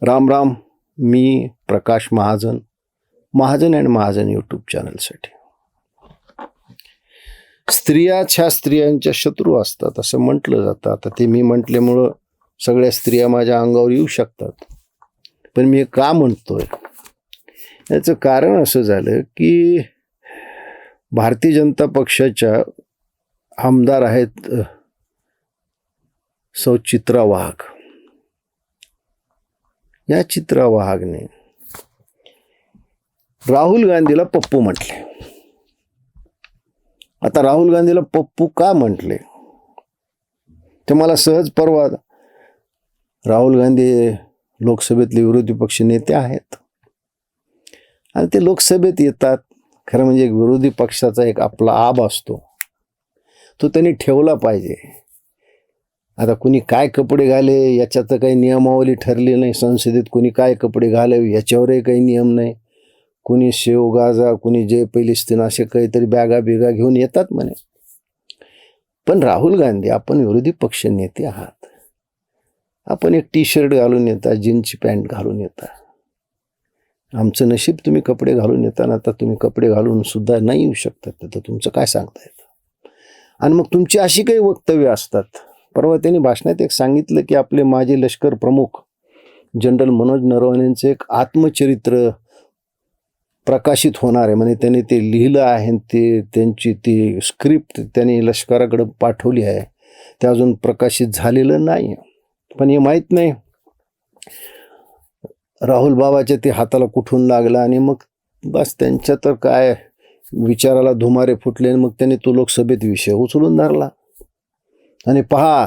राम राम. मी Prakash Mahajan, Mahajan and Mahajan YouTube चॅनलसाठी. स्त्रियांच्या शत्रू असतात असं म्हटलं जातं. आता ते मी म्हटल्यामुळं सगळ्या स्त्रिया माझ्या अंगावर येऊ शकतात, पण मी का म्हणतोय याचं कारण असं झालं की भारतीय जनता पक्षाच्या आमदार आहेत सौ चित्रा वाघ. या चित्रा वाघने राहुल गांधीला पप्पू म्हटले. आता राहुल गांधीला पप्पू का म्हटले ते मला सहज परवा, राहुल गांधी लोकसभेतले विरोधी पक्ष नेते आहेत आणि ते लोकसभेत येतात. खरं म्हणजे एक विरोधी पक्षाचा एक आपला आब असतो, तो त्यांनी ठेवला पाहिजे. आता कुणी काय कपडे घाले याच्यात काही नियमावली ठरली नाही. संसदेत कुणी काय कपडे घालावे याच्यावरही काही नियम नाही. कुणी शेव गाजा, कुणी जय पैलिस्तीन असे काहीतरी बॅगा बिगा घेऊन येतात म्हणे. पण राहुल गांधी, आपण विरोधी पक्ष नेते आहात, आपण एक टी शर्ट घालून येता, जीन्सची पॅन्ट घालून येता. आमचं नशीब तुम्ही कपडे घालून येताना, आता तुम्ही कपडे घालून सुद्धा नाही येऊ शकतात, तर तुमचं काय सांगता येतं. आणि मग तुमची अशी काही वक्तव्य असतात. परवा त्यांनी भाषणात एक सांगितलं की आपले माजी लष्कर प्रमुख जनरल मनोज नरवणेंचं एक आत्मचरित्र प्रकाशित होणार आहे म्हणे. त्यांनी ते लिहिलं आहे, ते त्यांची ती स्क्रिप्ट त्यांनी लष्कराकडे पाठवली आहे. ते अजून प्रकाशित झालेलं नाही. पण हे माहीत नाही राहुल बाबाच्या ते हाताला कुठून लागला आणि मग बस त्यांच्या तर काय विचाराला धुमारे फुटले. मग त्यांनी तो लोकसभेत विषय उचलून धरला. आणि पहा,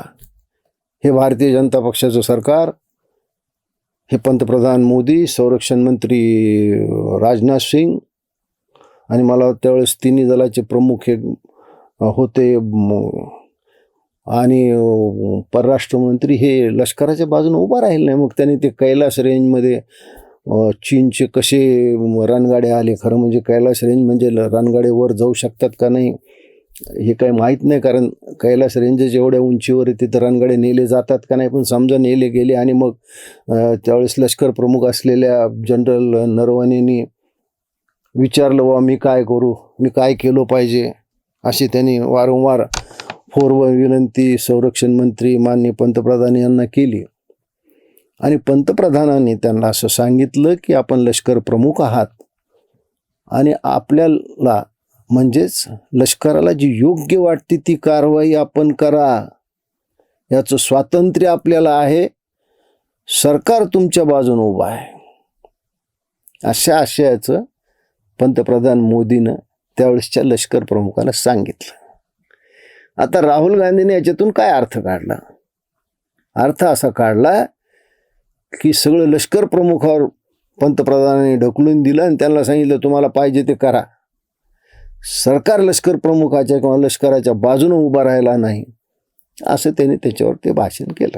हे भारतीय जनता पक्षाचं सरकार, हे पंतप्रधान मोदी, संरक्षण मंत्री राजनाथ सिंग आणि मला त्यावेळेस तिन्ही दलाचे प्रमुख हे होते आणि परराष्ट्र मंत्री हे लष्कराच्या बाजूने उभा राहिले नाही. मग त्यांनी ते कैलास रेंजमध्ये चीनचे कसे रणगाडे आले. खरं म्हणजे कैलास रेंज म्हणजे रणगाडे वर जाऊ शकतात का नाही हे काही माहीत नाही, कारण कैलास रेंजेस एवढ्या उंचीवर तिथं रणगाडे नेले जातात का नाही. पण समजा नेले गेले आणि मग त्यावेळेस लष्कर प्रमुख असलेल्या जनरल नरवणेंनी विचारलं, वा मी काय करू, मी काय केलं पाहिजे, अशी त्यांनी वारंवार फोरवर विनंती संरक्षण मंत्री माननीय पंतप्रधान यांना केली. आणि पंतप्रधानांनी त्यांना असं सांगितलं की आपण लष्कर प्रमुख आहात आणि आपल्याला म्हणजेच लष्कराला जी योग्य वाटते ती कारवाई आपण करा, याचं स्वातंत्र्य आपल्याला आहे, सरकार तुमच्या बाजूने उभं आहे. अशा आशयाचं पंतप्रधान मोदीनं त्यावेळेसच्या लष्कर प्रमुखाला सांगितलं. आता राहुल गांधीने याच्यातून काय अर्थ काढला? अर्थ असा काढला की सगळं लष्कर प्रमुखावर पंतप्रधानांनी ढकलून दिलं आणि त्यांना सांगितलं तुम्हाला पाहिजे ते करा. सरकार लष्कर प्रमुखाच्या किंवा लष्कराच्या बाजूने उभा राहिला नाही, असं त्यांनी त्याच्यावर ते भाषण केलं.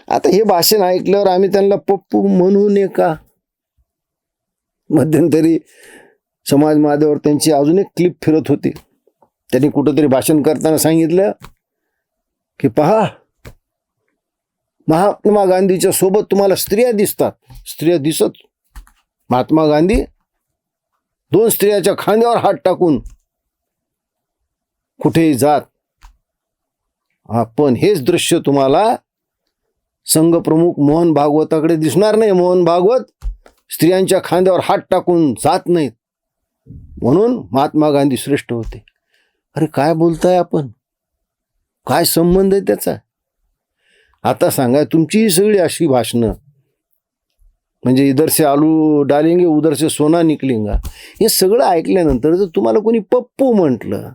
आता हे भाषण ऐकल्यावर आम्ही त्यांना पप्पू म्हणू नये का? मध्यंतरी समाज माध्यमावर त्यांची अजून एक क्लिप फिरत होती. त्यांनी कुठंतरी भाषण करताना सांगितलं की पहा, महात्मा गांधीच्या सोबत तुम्हाला स्त्रिया दिसतात. स्त्रिया दिसत, महात्मा गांधी 2 स्त्रियाच्या खांद्यावर हात टाकून कुठेही जात. पण हेच दृश्य तुम्हाला संघप्रमुख मोहन भागवताकडे दिसणार नाही. मोहन भागवत स्त्रियांच्या खांद्यावर हात टाकून जात नाहीत, म्हणून महात्मा गांधी श्रेष्ठ होते. अरे काय बोलताय आपण? काय संबंध आहे त्याचा? आता सांगा, तुमची ही सगळी अशी भाषणं म्हणजे इधर से आलू डालेंगे उधर से सोना निकलेगा, हे सगळं ऐकल्यानंतर जर तुम्हाला कोणी पप्पू म्हटलं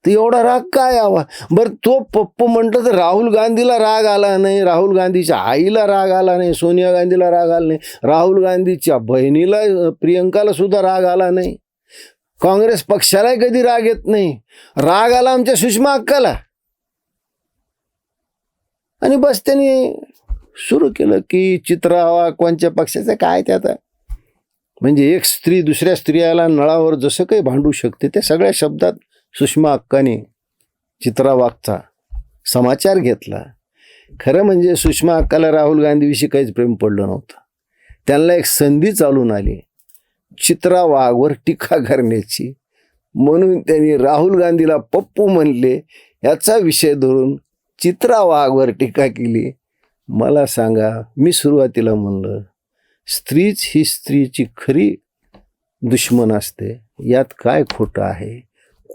तर एवढा राग काय यावा? बरं, तो पप्पू म्हटलं तर राहुल गांधीला राग आला नाही, राहुल गांधीच्या आईला राग आला नाही, सोनिया गांधीला राग आला नाही, राहुल गांधीच्या बहिणीला प्रियंकाला सुद्धा राग आला नाही, काँग्रेस पक्षालाही कधी राग येत नाही. राग आला आमच्या सुषमा अक्काला. आणि बस त्यांनी सुरू केलं की चित्रा कोणत्या पक्षाचं काय ते. आता म्हणजे एक स्त्री दुसऱ्या स्त्रियाला नळावर जसं काही भांडू शकते त्या सगळ्या शब्दात सुषमा अक्काने चित्रा वाघचा समाचार घेतला खरं म्हणजे सुषमा अक्काला राहुल गांधीविषयी काहीच प्रेम पडलं नव्हतं. त्यांना एक संधी चालून आली चित्रा वाघवर टीका करण्याची, म्हणून त्यांनी राहुल गांधीला पप्पू म्हणले. याचा विषय धरून चित्रा वाघवर टीका केली. मला सांगा, मी सुरुवातीला म्हणलं स्त्रीच ही स्त्रीची खरी दुश्मन असते. यात काय खोटं आहे?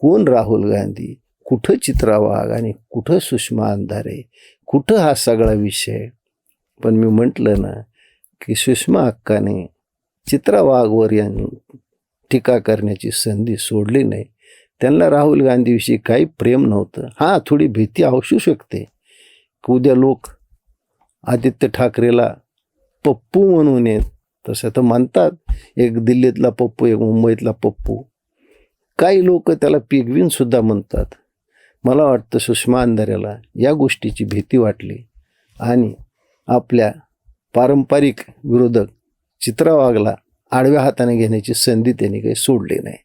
कोण राहुल गांधी, कुठं चित्रा वाघ आणि कुठं सुषमा अंधारे, कुठं हा सगळा विषय? पण मी म्हटलं ना की सुषमा अक्काने चित्रा वाघवर टीका करण्याची संधी सोडली नाही. त्यांना राहुल गांधीविषयी काही प्रेम नव्हतं. हां, थोडी भीती असू शकते की उद्या लोक आदित्य ठाकरेला पप्पू म्हणून येत. तसं तर म्हणतात, एक दिल्लीतला पप्पू, एक मुंबईतला पप्पू, काही लोक त्याला पिगवीन सुद्धा म्हणतात. मला वाटतं सुषमा अंधारेला या गोष्टीची भीती वाटली आणि आपल्या पारंपरिक विरोधक चित्रा वाघला आडव्या हाताने घेण्याची संधी त्यांनी काही सोडली नाही.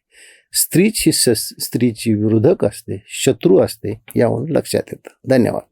स्त्रीची स्त्रीची विरोधक असते, शत्रू असते, यावरून लक्षात येतं. धन्यवाद.